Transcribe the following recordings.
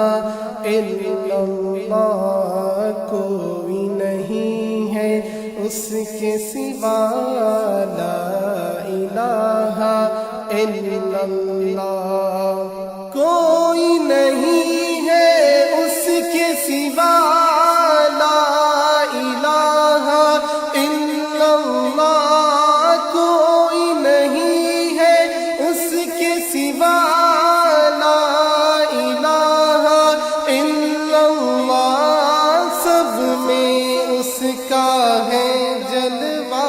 الا اللہ، کوئی نہیں ہے اس کے سوا، لا الہ الا اللہ، کوئی نہیں ہے اس کے سوا، لا الہ الا اللہ، کوئی نہیں ہے اس کے سوا، لا الہ الا اللہ، سب میں اس کا ہے جلوہ،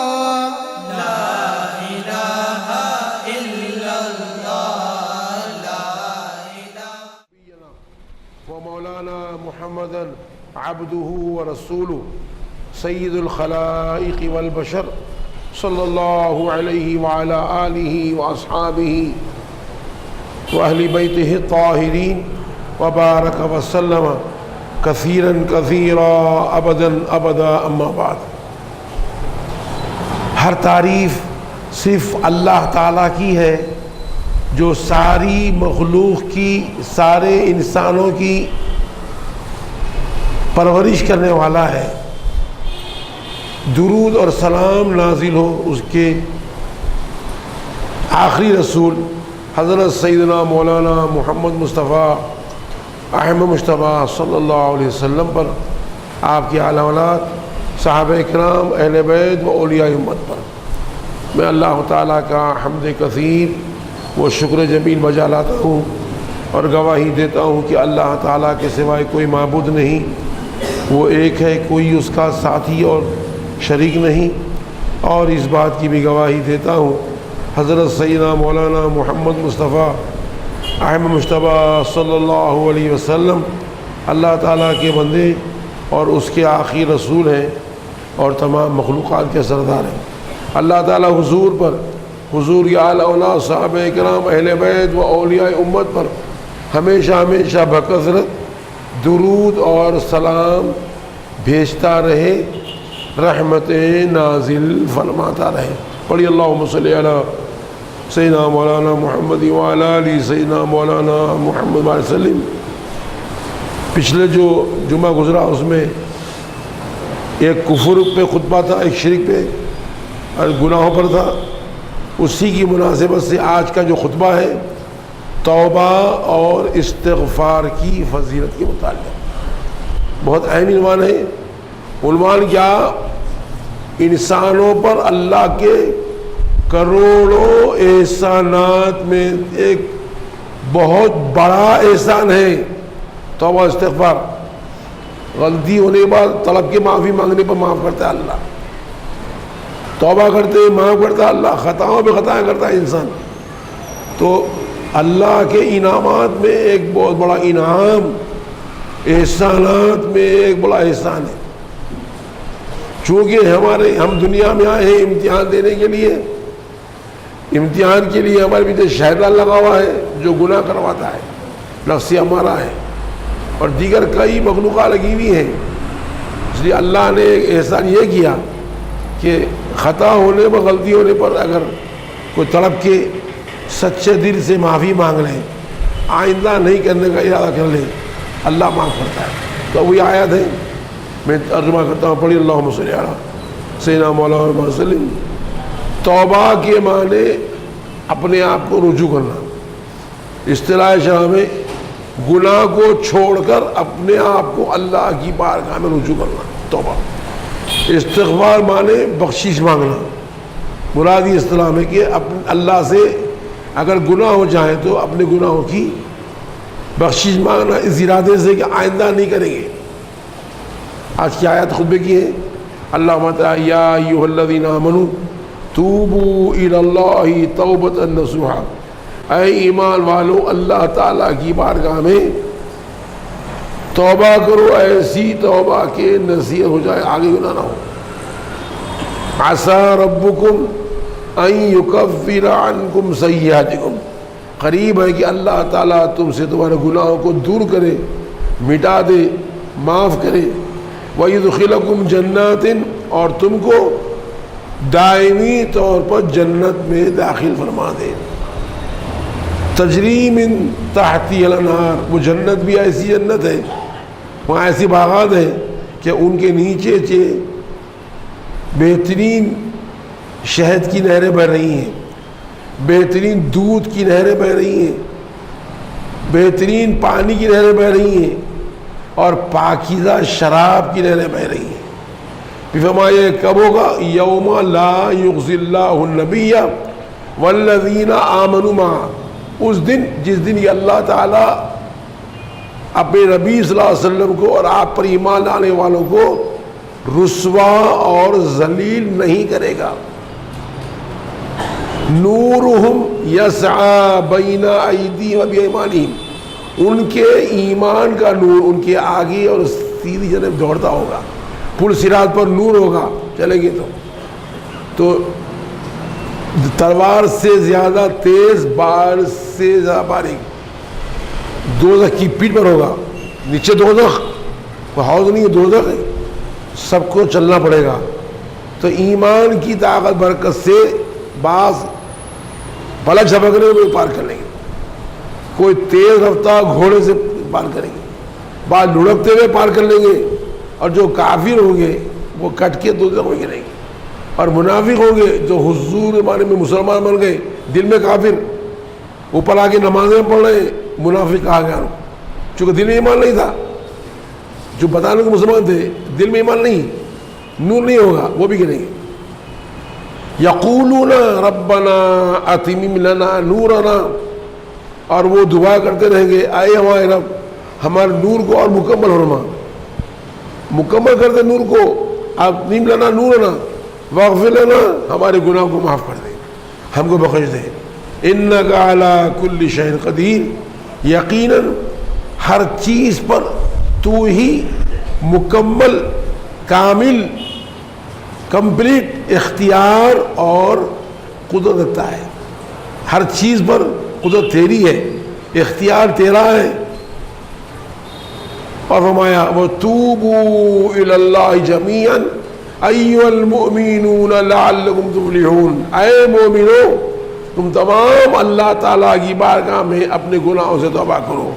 ومولانا محمدا عبده ورسوله سید الخلائق والبشر صلی اللہ علیہ وعلی آلہ واصحابہ واہل بیتہ الطاہرین وبارک وسلم کثیرا کثیرا ابدا ابدا، اما بعد۔ ہر تعریف صرف اللہ تعالیٰ کی ہے جو ساری مخلوق کی، سارے انسانوں کی پرورش کرنے والا ہے۔ درود اور سلام نازل ہو اس کے آخری رسول حضرت سیدنا مولانا محمد مصطفیٰ احمد مجتبیٰ صلی اللہ علیہ وسلم پر، آپ کی اعلی اولاد، صحابہ کرام، اہل بیت و اولیاء امت پر۔ میں اللہ تعالیٰ کا حمد کثیر وہ شکر جمیل بجا لاتا ہوں اور گواہی دیتا ہوں کہ اللہ تعالیٰ کے سوائے کوئی معبود نہیں، وہ ایک ہے، کوئی اس کا ساتھی اور شریک نہیں، اور اس بات کی بھی گواہی دیتا ہوں حضرت سیدنا مولانا محمد مصطفیٰ احمد مجتبیٰ صلی اللہ علیہ وسلم اللہ تعالیٰ کے بندے اور اس کے آخری رسول ہیں اور تمام مخلوقات کے سردار ہیں۔ اللہ تعالیٰ حضور پر، حضور کی اعلیٰ اولاد، صحابہ کرام، اہل بیت و اولیاء امت پر ہمیشہ ہمیشہ بکثرت درود اور سلام بھیجتا رہے، رحمتیں نازل فرماتا رہے۔ پڑھی اللہم صلی علی سیدنا مولانا محمد وعلی آلہ سیدنا مولانا محمد علیہ وسلم۔ پچھلے جو جمعہ گزرا اس میں ایک کفر پہ خطبہ تھا، ایک شرک پہ اور گناہوں پر تھا، اسی کی مناسبت سے آج کا جو خطبہ ہے توبہ اور استغفار کی فضیلت کے متعلق بہت اہم عنوان ہے۔ عنوان کیا؟ انسانوں پر اللہ کے کروڑوں احسانات میں ایک بہت بڑا احسان ہے توبہ استغفار۔ غلطی ہونے کے بعد طلب کے معافی مانگنے پر معاف کرتا ہے اللہ، توبہ کرتے معاف کرتا ہے اللہ، خطاؤں پہ خطائیں کرتا ہے انسان۔ تو اللہ کے انعامات میں ایک بہت بڑا انعام، احسانات میں ایک بڑا احسان ہے۔ چونکہ ہم دنیا میں آئے ہیں امتحان دینے کے لیے، امتحان کے لیے ہمارے پیچھے شیطان لگا ہوا ہے جو گناہ کرواتا ہے، نفس ہمارا ہے اور دیگر کئی مخلوقات لگی ہوئی ہیں۔ اس لیے اللہ نے ایک احسان یہ کیا کہ خطا ہونے پر، غلطی ہونے پر اگر کوئی تڑپ کے سچے دل سے معافی مانگ لے، آئندہ نہیں کرنے کا ارادہ کر لے، اللہ معاف کرتا ہے۔ تو وہی آیت ہے، میں ترجمہ کرتا ہوں، پڑھی اللہم صلی علی سیدنا مولانا محمد وسلم۔ توبہ کے معنی اپنے آپ کو رجوع کرنا، اصطلاح شرع میں گناہ کو چھوڑ کر اپنے آپ کو اللہ کی بارگاہ میں رجوع کرنا، توبہ۔ استغفار معنی بخشش مانگنا، مرادی اصطلاح میں کہ اللہ سے اگر گناہ ہو جائیں تو اپنے گناہوں کی بخشش مانگنا اس ارادے سے کہ آئندہ نہیں کریں گے۔ آج کی آیت خطبے کی ہے، اللہ تعالیٰ یا ایھا الذین آمنوا توبوا الی اللہ توبۃ نصوحا، اے ایمان والو اللہ تعالیٰ کی بارگاہ میں توبہ کرو، ایسی توبہ کہ نصیحت ہو جائے، آگے گناہ نہ ہو۔ عسیٰ ربکم ان یکفر عنکم سیئاتکم، قریب ہے کہ اللہ تعالیٰ تم سے تمہارے گناہوں کو دور کرے، مٹا دے، معاف کرے۔ وَيُدْخِلَكُمْ جَنَّاتٍ، اور تم کو دائمی طور پر جنت میں داخل فرما دے۔ تجری من تحتی الانہار، وہ جنت بھی ایسی جنت ہے، وہاں ایسی باغات ہیں کہ ان کے نیچے بہترین شہد کی نہریں بہ رہی ہیں، بہترین دودھ کی نہریں بہ رہی ہیں، بہترین پانی کی نہریں بہ رہی ہیں، اور پاکیزہ شراب کی نہریں بہ رہی ہیں۔ پھر فرمایا کب ہوگا؟ یوم لا یخزی اللہ النبی والذین آمنوا معہ، اس دن جس دن یہ اللہ تعالیٰ اپنے نبی صلی اللہ علیہ وسلم کو اور آپ پر ایمان لانے والوں کو رسوا اور ذلیل نہیں کرے گا۔ نورہم یسعی بین ایدیہم و بایمانہم، ان کے ایمان کا نور ان کے آگے اور سیدھی جانب دوڑتا ہوگا، پل صراط پر نور ہوگا، چلیں گے تو تلوار سے زیادہ تیز، بار سے زیادہ باریک دوزخ کی پیٹھ پر ہوگا۔ نیچے دوزخ، کوئی حوض نہیں ہے، دوزخ ہے، سب کو چلنا پڑے گا۔ تو ایمان کی طاقت برکت سے بعض پلک جھپکنے میں پار کر لیں گے، کوئی تیز رفتار گھوڑے سے پار کریں گے، بعض لڑکتے ہوئے پار کر لیں گے، اور جو کافر ہوں گے وہ کٹ کے دوزخ میں گریں گے، اور منافق ہوں گے جو حضور ہمارے میں مسلمان بن گئے، دل میں کافر، اوپر آ کے نمازیں پڑھ رہے، منافق کہا گیا، چونکہ دل میں ایمان نہیں تھا، جو بتانے کو مسلمان تھے دل میں ایمان نہیں، نور نہیں ہوگا، وہ بھی گریں گے۔ یقولون ربنا اتمم لنا نورنا، اور وہ دعا کرتے رہیں گے اے ہمارے رب ہمارے نور کو اور مکمل فرما، مکمل کر دے نور کو، اتمم لنا نورنا واغفر لنا، ہمارے گناہوں کو معاف کر دے، ہم کو بخش دے، انک علی کل شیء قدیر، یقیناً ہر چیز پر تو ہی مکمل، کامل، کمپلیٹ اختیار اور قدرت رکھتا ہے، ہر چیز پر قدرت تیری ہے، اختیار تیرا ہے۔ اور فرمایا وَتُوبُوا إِلَى اللَّهِ جَمِيعًا أَيُّهَا الْمُؤْمِنُونَ لَعَلَّكُمْ تُفْلِحُونَ، اے مومنو تم تمام اللہ تعالیٰ کی بارگاہ میں اپنے گناہوں سے توبہ کرو،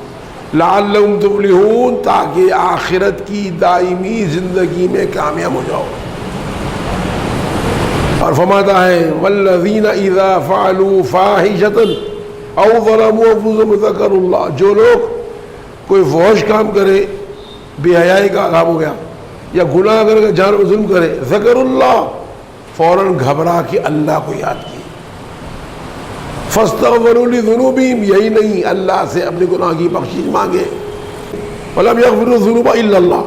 لعلکم تفلحون، تاکہ آخرت کی دائمی زندگی میں کامیاب ہو جاؤ۔ اور فرماتا ہے والذین اذا فعلوا فاحشة او ظلموا انفسهم ذکروا اللہ، جو لوگ کوئی فحش کام کرے، بے حیائی کا کام ہو گیا، یا گناہ کر کے جان میں ظلم کرے، ذکر اللہ، فوراً گھبرا کے اللہ کو یاد کیے، فاستغفروا لذنوبہم، یہی نہیں اللہ سے اپنے گناہ کی بخشش مانگے، ولم یغفروا الذنوب الا اللہ،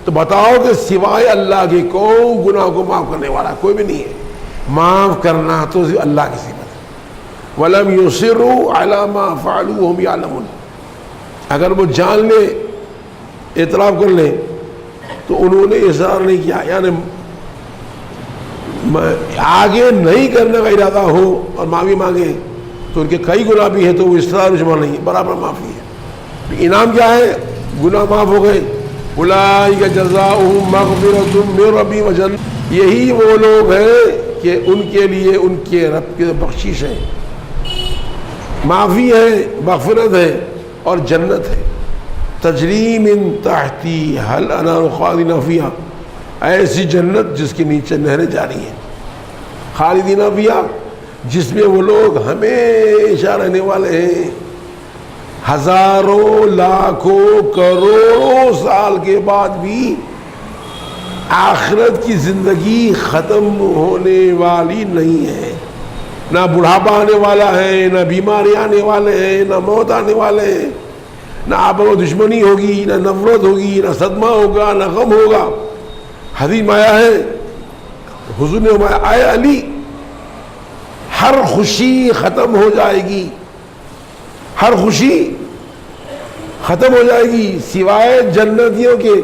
تو بتاؤ کہ سوائے اللہ کے کون گناہ کو معاف کرنے والا؟ کوئی بھی نہیں ہے، معاف کرنا تو صرف اللہ کی صفت ہے۔ ولم یصروا علی ما فعلوا وهم یعلمون، اگر وہ جان لے، اعتراف کر لیں تو انہوں نے اصرار نہیں کیا، یعنی آگے نہیں کرنے کا ارادہ ہو اور معافی مانگے تو ان کے کئی گناہ بھی ہیں، تو وہ اصرار اجماع نہیں، برابر معافی ہے۔ انعام کیا ہے؟ گناہ معاف ہو گئے، اولئک جزاؤہم مغفرۃ من ربہم وجنۃ، یہی وہ لوگ ہیں کہ ان کے لیے ان کے رب کی بخشش ہے، معافی ہے، مغفرت ہے اور جنت ہے۔ تجری من تحتی الانہار خالدین فیہا، ایسی جنت جس کے نیچے نہریں جاری ہیں، خالدین فیہا، جس میں وہ لوگ ہمیشہ رہنے والے ہیں، ہزاروں، لاکھوں، کروڑوں سال کے بعد بھی آخرت کی زندگی ختم ہونے والی نہیں ہے، نہ بڑھاپا آنے والا ہے، نہ بیماری آنے والے ہیں، نہ موت آنے والے ہیں، نہ آپس میں دشمنی ہوگی، نہ نفرت ہوگی، نہ صدمہ ہوگا، نہ غم ہوگا۔ حدیث میں آیا ہے، حضور نے فرمایا اے علی، ہر خوشی ختم ہو جائے گی، ہر خوشی ختم ہو جائے گی سوائے جنتیوں کے،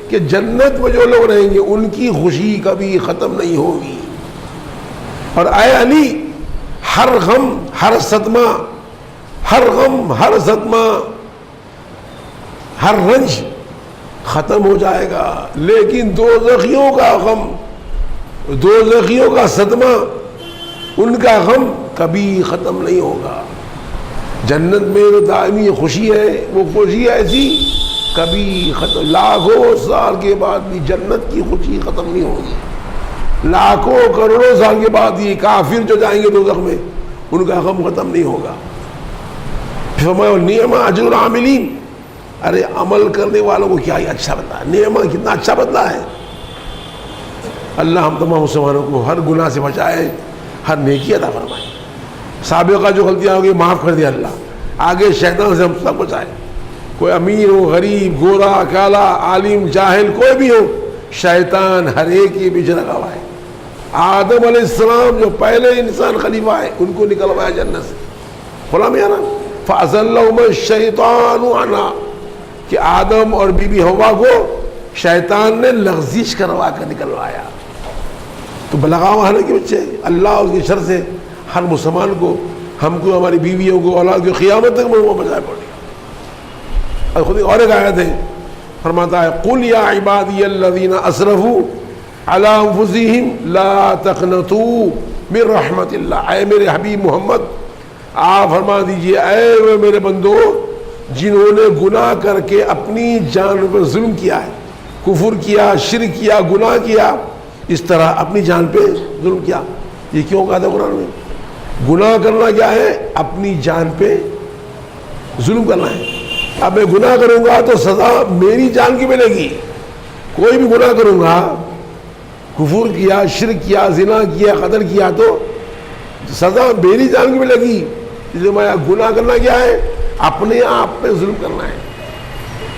کہ جنت میں جو لوگ رہیں گے ان کی خوشی کبھی ختم نہیں ہوگی۔ اور اے علی، ہر غم، ہر صدمہ، ہر غم، ہر صدمہ، ہر رنج ختم ہو جائے گا، لیکن دوزخیوں کا غم، دوزخیوں کا صدمہ، ان کا غم کبھی ختم نہیں ہوگا۔ جنت میں جو دائمی خوشی ہے وہ خوشی ایسی کبھی ختم، لاکھوں سال کے بعد بھی جنت کی خوشی ختم نہیں ہوگی، لاکھوں کروڑوں سال کے بعد یہ کافر جو جائیں گے دوزخ میں ان کا غم ختم نہیں ہوگا۔ فرمایا نعم اجر العاملین، ارے عمل کرنے والوں کو کیا ہی اچھا بدلا ہے، نعمہ کتنا اچھا بدلا ہے۔ اللہ ہم تمام مسلمانوں کو ہر گناہ سے بچائے، ہر نیکی عطا فرمائے، سابقہ جو غلطیاں ہوگی معاف کر دیا اللہ، آگے شیطان سے ہم سب بچائے، کوئی امیر ہو، غریب، گورا، کالا، عالم، جاہل، کوئی بھی ہو، شیطان ہر ایک کے پیچھے لگا ہوا ہے۔ آدم علیہ السلام جو پہلے انسان خلیفہ ہے ان کو نکلوایا جنت سے، غلام یارا فَأَزَلَّهُمَا الشَّيْطَانُ عَنْهَا، کہ آدم اور بی بی حوا کو شیطان نے لغزش کروا کر نکلوایا۔ تو بلغاؤ آنے کے بچے اللہ اس کی شر سے ہر مسلمان کو، ہم کو، ہماری بیویوں کو، اولاد کو قیامت تک وہ بچائے پڑے۔ اور خود اور ایک آیت ہے فرماتا ہے قُلْ يَا عِبَادِيَ الَّذِينَ أَسْرَفُوا عَلَىٰ أَنفُسِهِمْ لَا تَقْنَطُوا مِن رَحْمَةِ اللَّهِ، اے میرے حبیب محمد آپ فرما دیجئے اے میرے بندو جنہوں نے گناہ کر کے اپنی جان پر ظلم کیا ہے، کفر کیا، شرک کیا، گناہ کیا، اس طرح اپنی جان پہ ظلم کیا۔ یہ کیوں کہا تھا قرآن میں؟ گناہ کرنا کیا ہے؟ اپنی جان پہ ظلم کرنا ہے۔ اب میں گناہ کروں گا تو سزا میری جان کی ملے گی، کوئی بھی گناہ کروں گا، کفر کیا، شرک کیا، زنا کیا، قتل کیا تو سزا میری جان کی ملے گی۔ اس لیے میں گناہ کرنا کیا ہے؟ اپنے آپ پہ ظلم کرنا ہے۔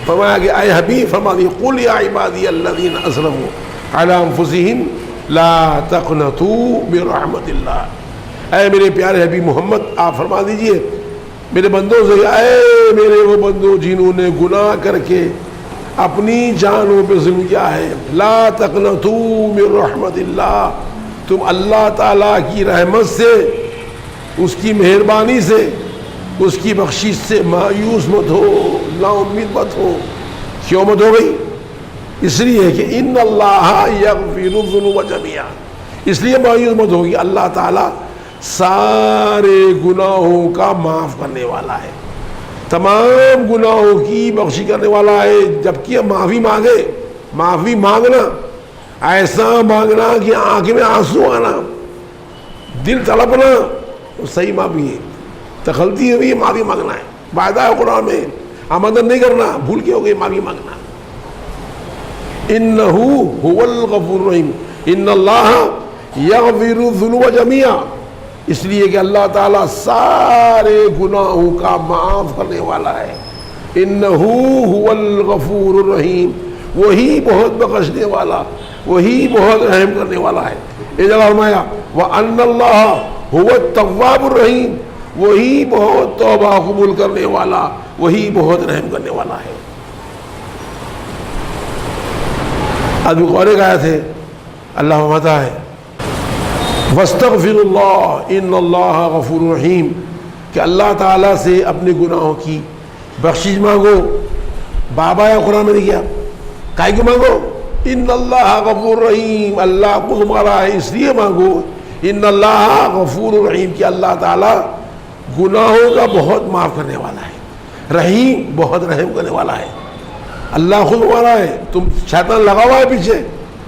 فرمایا کہ اے حبیب فرما دیے قُلْ يَا عِبَادِيَ الَّذِينَ أَسْرَفُوا عَلَىٰ أَنفُسِهِمْ لَا تَقْنَطُوا مِن رَحْمَةِ اللَّهِ، اے میرے پیارے حبیب محمد آپ فرما دیجئے میرے بندوں سے، اے میرے وہ بندو جنہوں نے گناہ کر کے اپنی جانوں پہ ظلم کیا ہے، لا تقنطوا من رحمت اللہ، تم اللہ تعالیٰ کی رحمت سے، اس کی مہربانی سے، اس کی بخشش سے مایوس مت ہو، نا امید مت ہو۔ کیوں مت ہو گئی؟ اس لیے کہ ان اللہ یغفر الذنوب جميعا، اس لیے مایوس مت ہوگی، اللہ تعالیٰ سارے گناہوں کا معاف کرنے والا ہے، تمام گناہوں کی بخشی کرنے والا ہے۔ جبکہ معافی مانگے، معافی مانگنا ایسا مانگنا کہ آنکھ میں آنسو آنا، دل تڑپنا، صحیح معافی ہے۔ تخلطی ہوئی معافی مانگنا ہے، وعدہ ہے قرآن میں، آمدن نہیں کرنا، بھول کے ہو گئی معافی مانگنا۔ انہ هو الغفور الرحیم، ان اللہ یغفر الذنوب جميعا، اس لیے کہ اللہ تعالیٰ سارے گناہوں کا معاف کرنے والا ہے۔ انہ هو الغفور الرحیم، وہی بہت بخشنے والا، وہی بہت رحم کرنے والا ہے۔ یہ جگہ فرمایا وَأَنَّ اللَّهَ هُوَ التَّوَّابُ الرَّحِيمُ، وہی بہت توبہ قبول کرنے والا، وہی بہت رحم کرنے والا ہے۔ اب اور ایک آیت ہے اللہ فرماتا ہے وَاسْتَغْفِرُوا اللَّهَ إِنَّ اللَّهَ غَفُورٌ رَحِيمٌ، کہ اللہ تعالیٰ سے اپنے گناہوں کی بخشش مانگو۔ بابا یا قرآن میں نہیں کیا، کائے کو مانگو؟ ان اللہ غفور رحیم، اللہ کو تمہارا ہے اس لیے مانگو، ان اللہ غفور رحیم، کہ اللہ تعالیٰ گناہوں کا بہت معاف کرنے والا ہے، رحیم بہت رحم کرنے والا ہے۔ اللہ خود تمہارا ہے، تم شیطان لگا ہوا ہے پیچھے،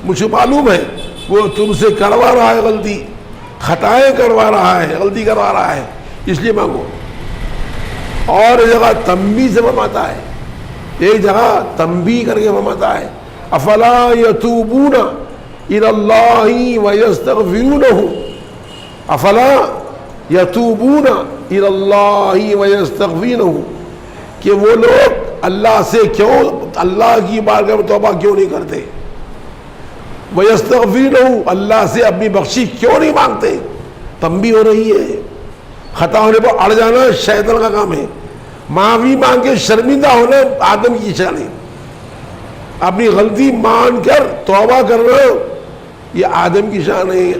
مجھے معلوم ہے وہ تم سے کروا رہا ہے غلطی، خطائیں کروا رہا ہے، غلطی کروا رہا ہے، اس لیے مانگو۔ اور ایک جگہ تنبیہ سے فرماتا ہے، ایک جگہ تنبیہ کر کے فرماتا ہے افلا یتوبون الی اللہ ویستغفرونہ، افلا یتوبون الی اللہ ویستغفرونہ، کہ وہ لوگ اللہ سے کیوں، اللہ کی بارگاہ میں توبہ کیوں نہیں کرتے، ویستغفرونہ، اللہ سے اپنی بخشش کیوں نہیں مانگتے۔ تنبیہ ہو رہی ہے، خطا ہونے پر اڑ جانا شیطان کا کام ہے، معافی مانگ کے شرمندہ ہونا آدم کی شان ہے، اپنی غلطی مان کر توبہ کرنا یہ آدم کی شان ہے،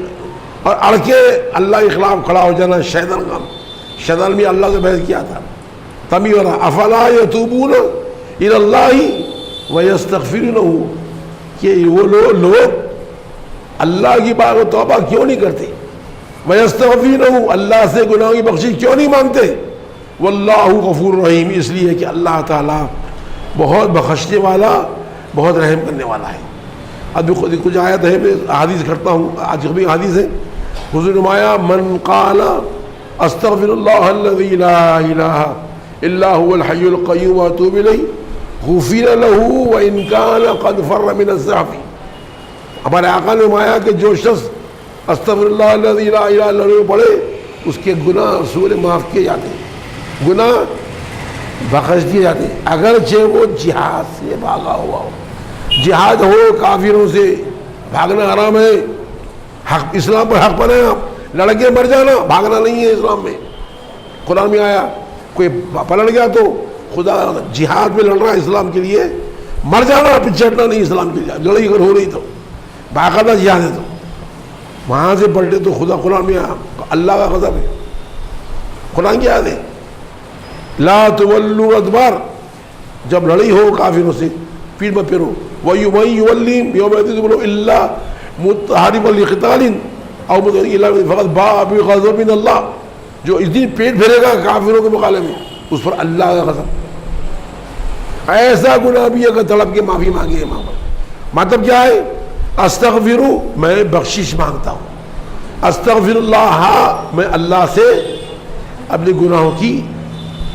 اور اڑ کے اللہ کے خلاف کھڑا ہو جانا شیطان کا، شیطان بھی اللہ سے بحث کیا تھا۔ تبھی ہو رہا افلا یتوبون الی اللہ ویستغفرونہ، کہ وہ لوگ اللہ کی بارگاہ میں توبہ کیوں نہیں کرتے، ویستغفرونہ، اللہ سے گناہوں کی بخشش کیوں نہیں مانگتے، واللہ غفور رحیم، اس لیے کہ اللہ تعالیٰ بہت بخشنے والا، بہت رحم کرنے والا ہے۔ ابھی خود کچھ آیت ہے، میں حدیث کرتا ہوں، آج بھی حدیث ہے، حضور نے فرمایا من قال استغفر اللہ الذی لا الہ الا هو الحی القیوم واتوب الیہ غفر له وان کان قد فر من الزحف۔ ہمارے آقا نے فرمایا کہ جو شخص استغفر اللہ الذی لا الہ الا هو پڑھے اس کے گناہ رسول معاف کیے جاتے ہیں، گناہ بخش دیے جاتے ہیں، اگرچہ وہ جہاد سے بھاگا ہوا ہو۔ جہاد ہو، کافروں سے بھاگنا حرام ہے، حق اسلام پر حق پر ہے، آپ لڑکے مر جانا، بھاگنا نہیں ہے اسلام میں۔ قرآن میں آیا کوئی پلٹ گیا تو خدا جہاد میں لڑ رہا ہے اسلام کے لیے، مر جانا، پچھڑنا نہیں اسلام کے لیے، لڑائی اگر ہو رہی تو باقاعدہ جہاد ہے، تو وہاں سے پلٹے تو خدا قرآن میں اللہ کا غضب ہے۔ قرآن کی یاد ہے لا تولوا ادبار، جب لڑائی ہو کافروں سے پیٹ مت پھیرو، وَمَن يُوَلِّهِمْ يَوْمَئِذٍ دُبُرَهُ إِلَّا مُتَحَرِّفًا لِقِتَالٍ أَوْ مُتَحَرِّفًا إِلَىٰ فَقَدْ بَاءَ بِغَضَبٍ مِّنَ اللَّهِ، جو اس دن پیٹ پھیرے گا کافروں کے مقابلے میں اس پر اللہ کا غضب۔ ایسا گناہ بھی اگر تڑپ کے معافی مانگے وہاں پر، مطلب کیا ہے؟ استغفر، میں بخشش مانگتا ہوں، استغفر اللہ، میں اللہ سے اپنے گناہوں کی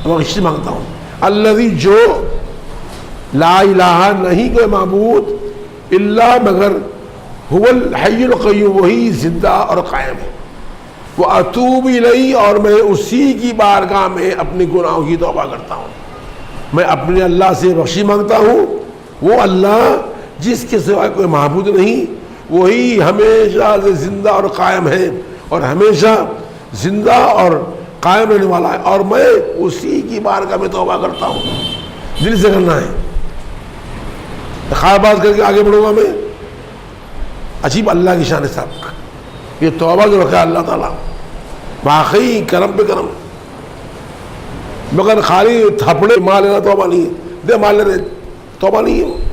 بخشش مانگتا ہوں، الذی، جو لا الہ، نہیں کوئی معبود، الا، مگر، هو الحی القیوم، وہی زندہ اور قائم ہے، واتوب الیہ، اور میں اسی کی بارگاہ میں اپنے گناہوں کی توبہ کرتا ہوں۔ میں اپنے اللہ سے بخشش مانگتا ہوں، وہ اللہ جس کے سوا کوئی معبود نہیں، وہی ہمیشہ سے زندہ اور قائم ہے، اور ہمیشہ زندہ اور قائم رہنے والا ہے، اور میں اسی کی بارگاہ میں توبہ کرتا ہوں۔ دل سے کرنا ہے، خواہ بات کر کے آگے بڑھوں گا میں۔ عجیب اللہ کی شان ہے صاحب، یہ توبہ جو رکھا ہے اللہ تعالیٰ، واقعی کرم پہ کرم، مگر خالی تھپڑے مار لینا توبہ نہیں ہے، دے مار لینا توبہ نہیں ہے۔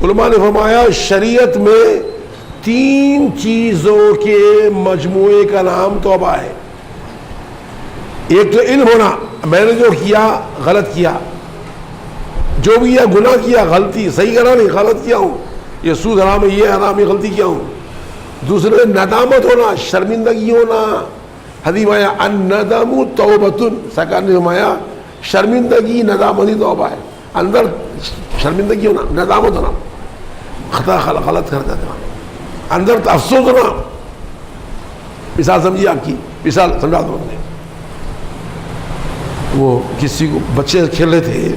علماء نے فرمایا شریعت میں 3 چیزوں کے مجموعے کا نام توبہ ہے۔ ایک تو علم ہونا، میں نے جو کیا غلط کیا، جو بھی یہ گناہ کیا غلطی، صحیح کرا نہیں غلط کیا ہوں، یہ سود حرام ہے، یہ حرام، یہ غلطی کیا ہوں۔ دوسرے ندامت ہونا، شرمندگی ہونا، حدیث آیا الندم توبۃ، سرکار نے فرمایا شرمندگی ندامت ہی توبہ ہے، اندر شرمندگی ہونا، ندامت ہونا، خطا غلط کرنا، اندر افسوس ہونا۔ مثال سمجھیے، آپ کی مثال سمجھا دوں میں، وہ کسی کو بچے کھیل رہے تھے،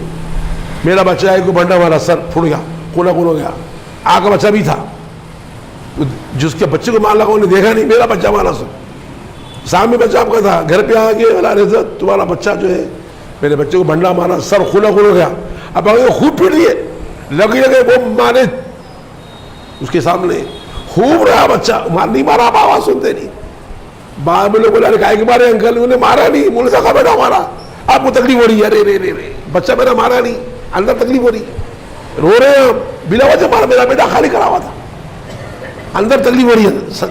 میرا بچہ ہے کو بنڈا والا سر پھوٹ گیا، کونا ہو گیا، آگ کا بچہ بھی تھا، جس کے بچے کو مار لگا انہیں دیکھا نہیں، میرا بچہ مارا سر، سامنے بچہ آپ کا تھا، گھر پہ آ کے اللہ رضت تمہارا بچہ جو ہے میرے بچے کو بنڈا مارا، سر خونا ہو گیا، اب آگے خوب پیٹ دیے، لگے وہ مارے اس کے سامنے، خوب رہا بچہ، نہیں مارا، آپ آواز سنتے نہیں، بعد میں لوگ بولے کائے کے مارے انکل، انہوں نے مارا نہیں، مولوی صاحب کا بیٹا مارا، آپ کو تکلیف ہو رہی ہے، رے رے رے رے بچہ میرا مارا نہیں، اندر تکلیف ہو رہی ہے، رو رہے ہیں بلا وجہ، مارا میرا بیٹا خالی کرا ہوا تھا، اندر تکلیف ہو رہی ہے،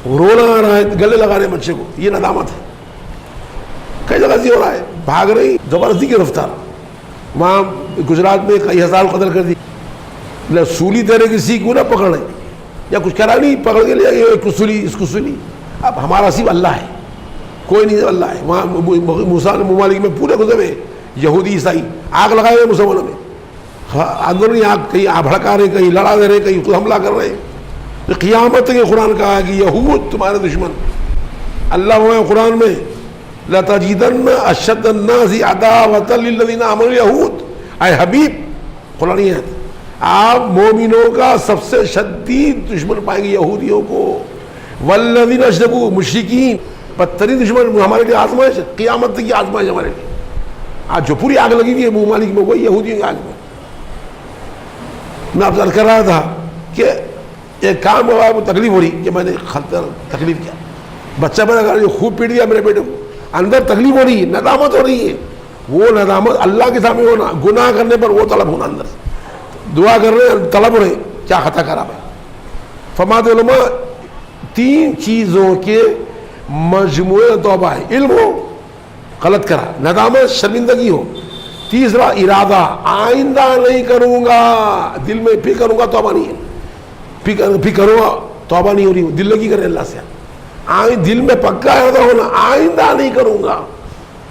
رونا آ رہا ہے، گلے لگا رہے ہیں بچے کو، یہ ندامت ہے۔ کئی جگہ سے ہو رہا ہے، بھاگ رہی زبردستی کی رفتار، وہاں گجرات میں کئی ہزار قتل کر دی، سولی دے رہے کسی کو نہ پکڑ رہے، یا کچھ کرا نہیں، پکڑ کے لے جائے اس کو سولی، اس کو سولی، اب ہمارا صرف اللہ ہے، کوئی نہیں، اللہ ہے۔ وہاں موسیٰ ممالک میں پورے گزرے ہوئے یہودی عیسائی آگ لگائے ہوئے مسلمانوں میں، اندرونی آگ، کہیں بھڑکا رہے، کہیں لڑا دے رہے، کہیں خود حملہ کر رہے ہیں۔ قیامت کے قرآن کہا کہ یہود تمہارے دشمن، اللہ ہوا قرآن میں لَتَجِدَنَّ أَشَدَّ النَّاسِ عَدَاوَةً لِلَّذِينَ آمَنُوا الْيَهُودَ، اے حبیب قرآن ہے، آپ مومنوں کا سب سے شدید دشمن پائیں گے یہودیوں کو، وَالَّذِينَ أَشْرَكُوا، مشرکین، بدترین دشمن ہمارے لیے آزمائش ہے، قیامت کی آزمائش ہمارے لیے۔ آج جو پوری آگ لگی ہوئی ہے ممالک میں، وہی یہودیوں کی آگ میں۔ میں آپ سے کر رہا تھا کہ ایک کام ہوا، وہ تکلیف ہو رہی کہ میں نے تکلیف کیا، بچہ میرا جو خوب پیٹ دیا میرے بیٹے کو، اندر تکلیف ہو رہی ہے، ندامت ہو رہی ہے، وہ ندامت اللہ کے سامنے ہونا، گناہ کرنے پر وہ طلب ہونا، اندر دعا کر رہے ہیں، طلب ہو رہے کیا خطا کرا میں۔ فرماتے علماء 3 چیزوں کے مجموعہ توبہ ہے، علم ہو، غلط کرا، ندامت شرمندگی ہو۔ تیسرا ارادہ، آئندہ نہیں کروں گا، دل میں پھر کروں گا توبہ نہیں ہے، پھر کروں گا توبہ نہیں ہو رہی، دل لگی کرے اللہ سے، دل میں پکا ارادہ ہونا آئندہ نہیں کروں گا،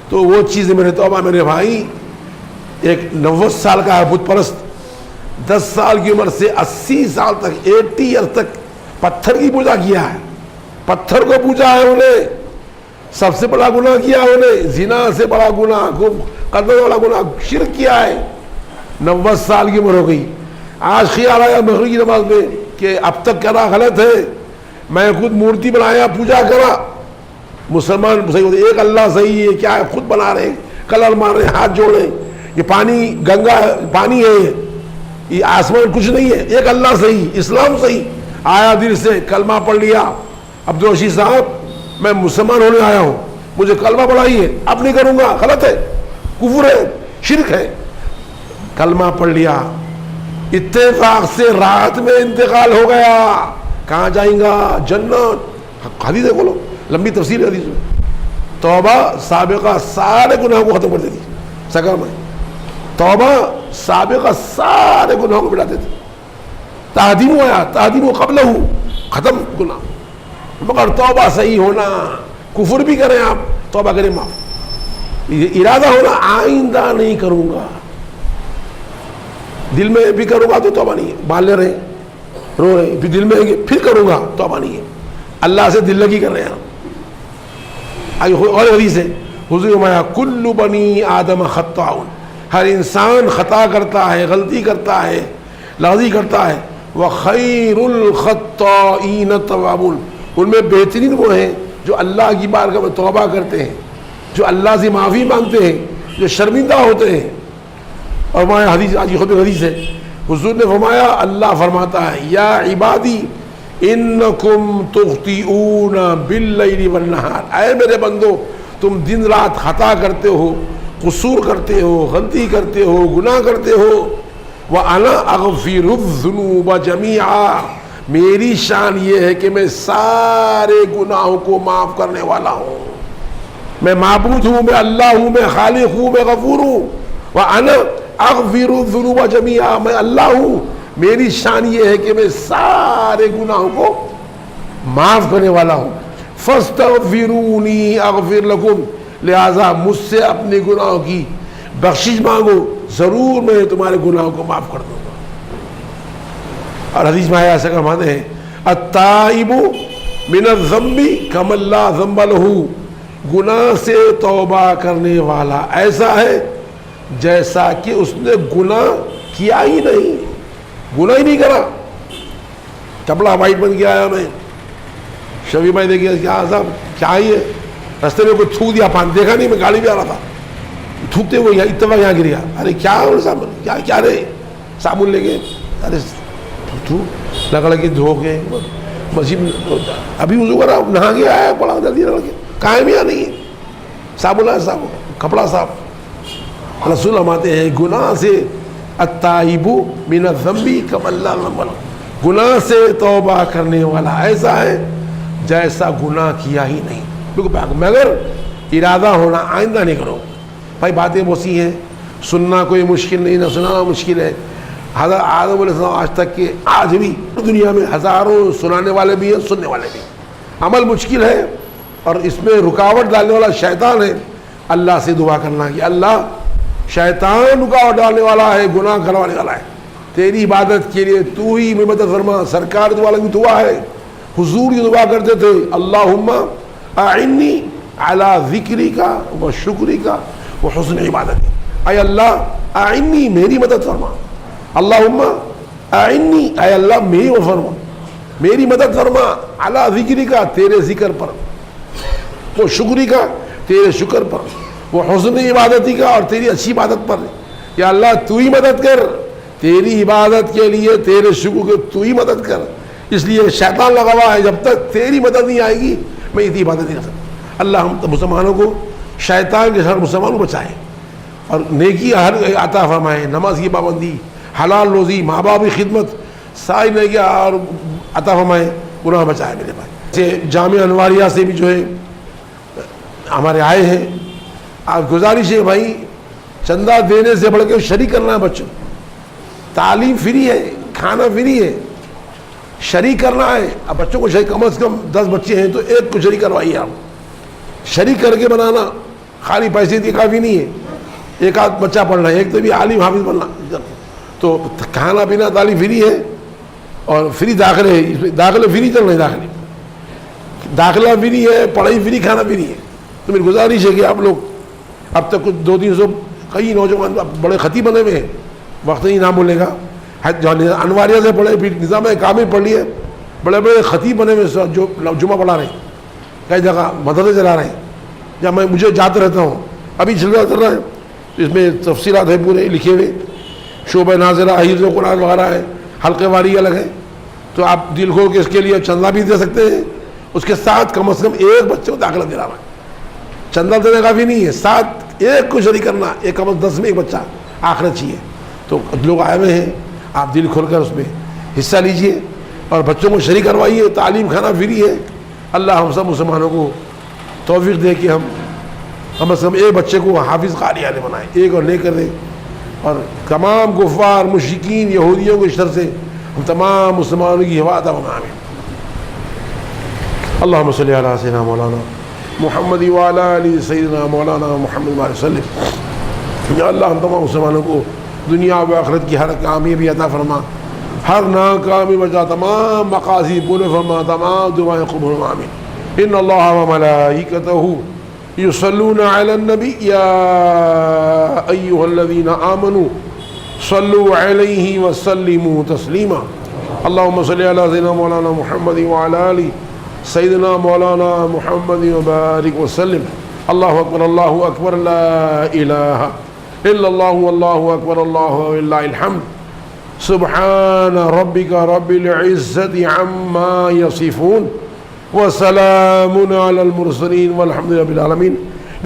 تو وہ چیز میرے توبہ۔ میرے بھائی، ایک 90 سال کا ہے بت پرست، 10 سال کی عمر سے 80 سال تک 80 ایئر تک پتھر کی پوجا کیا ہے، پتھر کو پوجا ہے انہیں، سب سے بڑا گناہ کیا ہے انہیں، زنا سے بڑا گناہ، قتل والا گناہ، شرک کیا ہے۔ 90 سال کی عمر ہو گئی، آج خیال آیا مغرب کی نماز میں کہ اب تک کرنا غلط ہے، میں خود مورتی بنایا پوجا کرا۔ مسلمان صحیح ہوتے، ایک اللہ صحیح ہے، کیا ہے خود بنا رہے ہیں، کلر مار رہے ہیں، ہاتھ جوڑ رہے ہیں، یہ پانی گنگا پانی ہے، یہ آسمان کچھ نہیں ہے، ایک اللہ صحیح، اسلام صحیح۔ آیا دل سے کلمہ پڑھ لیا، عبدالرشید صاحب میں مسلمان ہونے آیا ہوں، مجھے کلمہ پڑھائی ہے، اب نہیں کروں گا، غلط ہے، کفر ہے، شرک ہے، کلمہ پڑھ لیا، اتفاق سے رات میں انتقال ہو گیا۔ کہاں جائیں گا؟ جنت۔ حدیث ہے، بولو، لمبی تفسیر ہے حدیث میں۔ توبہ سابقہ سارے گناہوں کو ختم کر دیتی، سکر میں توبہ سابقہ سارے گناہوں کو مٹا دیتی۔ تہدیم آیا، تہدیم قبلہ، ختم گناہ، مگر توبہ صحیح ہونا، کفر بھی کریں آپ توبہ کریں معاف، ارادہ ہونا آئندہ نہیں کروں گا، دل میں بھی کروں گا تو توبہ نہیں ہے، مان لے رہے رو رہے پھر دل میں پھر کروں گا توبہ نہیں ہے، اللہ سے دل لگی کر رہے ہیں۔ اور حدیث ہے، حضور فرمایا کل بنی آدم خطاؤن، ہر انسان خطا کرتا ہے، غلطی کرتا ہے، لغزی کرتا ہے، وخیر الخطائین التوابون، ان میں بہترین وہ ہیں جو اللہ کی بارگاہ میں توبہ کرتے ہیں، جو اللہ سے معافی مانگتے ہیں، جو شرمندہ ہوتے ہیں۔ اور ہمارے حدیث، آج خود حدیث ہے، حضور نے فرمایا، اللہ فرماتا ہے یا عبادی انکم تخطئون باللیل والنہار، اے میرے بندو تم دن رات خطا کرتے ہو، قصور کرتے ہو، غلطی کرتے ہو، گناہ کرتے ہو، وَأَنَا أَغْفِرُ الذُّنُوبَ جَمِيعًا، میری شان یہ ہے کہ میں سارے گناہوں کو معاف کرنے والا ہوں، میں معبود ہوں، میں اللہ ہوں، میں خالق ہوں، میں غفور ہوں، وَأَنَا أَغْفِرُ الذُّنُوبَ جَمِيعًا، میں اللہ ہوں، میری شان یہ ہے کہ میں سارے گناہوں کو معاف کرنے والا ہوں، فَاسْتَغْفِرُونِي أَغْفِرْ لَكُمْ، لہذا مجھ سے اپنے گناہوں کی بخشش مانگو، ضرور میں تمہارے گناہوں کو معاف کر دوں گا۔ اور حدیث میں آیا ایسا فرماتے ہیں، التائب من الذنب کمن لا ذنب لہ، گناہ سے توبہ کرنے والا ایسا ہے جیسا کہ اس نے گناہ کیا ہی نہیں، گناہ ہی نہیں کرا۔ کپڑا وائٹ بن کے آیا میں، شبی بھائی دیکھیے کیا صاحب کیا ہی ہے، رستے میں کوئی تھوک دیا پانی، دیکھا نہیں، میں گاڑی بھی آ رہا تھا، تھوکتے ہوئے یہاں اتفاق یہاں گریا، ارے کیا صابن، کیا رہے صابن لے کے، ارے لگڑ کے دھو کے مسجد ابھی وضو کرا، نہا کے آیا، بڑا جلدی لگڑ کے، کائم یا نہیں ہے، صابن ہے، صابن کپڑا صاف۔ رسول فرماتے ہیں گناہ سے التائب من الذنب کمن لا ذنب لہ، گناہ سے توبہ کرنے والا ایسا ہے جیسا گناہ کیا ہی نہیں، مگر ارادہ ہونا آئندہ نہیں کرو۔ بھائی باتیں بہت ہیں، سننا کوئی مشکل نہیں، نہ سنانا مشکل ہے۔ حضرت آدم علیہ السلام آج تک کے آج بھی دنیا میں ہزاروں سنانے والے بھی ہیں، سننے والے بھی، عمل مشکل ہے، اور اس میں رکاوٹ ڈالنے والا شیطان ہے۔ اللہ سے دعا کرنا کہ اللہ، شیطان رکاوٹ ڈالنے والا ہے، گناہ کروانے والا ہے، تیری عبادت کے لیے تو ہی مدد فرما۔ سرکار دعا کی دعا ہے، حضور یہ دعا کرتے تھے، اللہم اعنی علی ذکرک و شکرک و حسن عبادتی، اے اللہ اعنی، میری مدد فرما، اللہم اعنی، اے اللہ میری مدد فرما، میری مدد فرما، علی ذکرک، تیرے ذکر پر، وہ شکری کا، تیرے شکر پر، وہ حسن عبادتی کا، اور تیری اچھی عبادت پر۔ یا اللہ تو ہی مدد کر، تیری عبادت کے لیے، تیرے شکر کے تو ہی مدد کر، اس لیے شیطان لگا ہوا ہے، جب تک تیری مدد نہیں آئے گی میں اتنی عبادت نہیں کر سکتا۔ اللہ ہم مسلمانوں کو شیطان کے شر مسلمانوں کو بچائے، اور نیکی ہر عطا فرمائے، نماز کی پابندی، حلال روزی، ماں باپ کی خدمت، ساری نیکیاں اور عطا فرمائے، گناہ بچائے میرے بھائی۔ جامعہ انواریہ سے بھی جو ہے ہمارے آئے ہیں، آپ گزارش ہے بھائی چندہ دینے سے بڑھ کے شریک کرنا ہے بچوں. تعلیم فری ہے, کھانا فری ہے, شریک کرنا ہے. اب بچوں کو شریک کم از کم 10 بچے ہیں تو ایک کو شریک کروائیے. آپ شریک کر کے بنانا, خالی پیسے دیے کافی نہیں ہے. ایک آدھ بچہ پڑھنا ہے, ایک تو بھی عالم حافظ بننا. تو کھانا پینا تعلیم فری ہے اور فری داخلے ہے. اس میں داخلے فری چل رہے ہیں, داخلہ فری ہے, پڑھائی فری, کھانا فری ہے. تو میری گزارش ہے کہ آپ لوگ اب تک کچھ 200-300 کئی نوجوان بڑے خطیب بنے ہوئے ہیں, وقت نہیں نام بولے گا. انواریہ سے پڑھے, پھر نظام کامل پڑھ لیے, بڑے بڑے خطیب بنے ہوئے جو جمعہ پڑھا رہے ہیں, کئی جگہ مدرسے چلا رہے ہیں. جب مجھے جاتا رہتا ہوں, ابھی چل رہا ہے, تو اس میں تفصیلات ہیں پورے لکھے ہوئے, شعبہ ناظرہ, حفظ قرآن وغیرہ ہے, حلقے واری الگ ہے. تو آپ دل کھول کے اس کے لیے چندہ بھی دے سکتے ہیں. اس کے ساتھ کم از کم ایک بچے کو داخلہ دلانا ہے. چندہ دینا کافی نہیں ہے, ساتھ ایک کو شریک کرنا, ایک کم از 10 میں ایک بچہ آخرت چاہیے. تو لوگ آئے ہوئے ہیں, آپ دل کھول کر اس میں حصہ لیجئے اور بچوں کو شریک کروائیے. تعلیم کھانا فری ہے. اللہ ہم سب مسلمانوں کو توفیق دے کہ ہم کم از کم ایک بچے کو حافظ قاری عالم بنائیں, ایک اور لے کر دیں. اور تمام کفار مشرکین یہودیوں کے شر سے ہم تمام مسلمانوں کی حفاظت فرمائیں. اللہم صلی علی سیدنا مولانا محمد وعلی آل سیدنا مولانا محمد وعلی وسلم. یا اللہ ہم تمام مسلمانوں کو دنیا و آخرت کی ہر کامیابی عطا فرما, ہر ناکامی بچا, تمام مقاصد پورے فرما, تمام دعائیں قبول فرما. آمین. ان اللہ و ملائکتہ یصلون علی النبی یا ایہا الذین آمنوا صلوا علیہ وسلموا تسلیما. اللہم صلی علی سیدنا مولانا محمد وعلی آل سیدنا مولانا محمد وبارک وسلم. اللہ اکبر, اللہ اکبر, لا الہ الا اللہ, واللہ اکبر, اللہ وللہ الحمد. سبحان ربک رب العزت عما یصفون وسلام علی المرسلین والحمد للہ رب العالمین.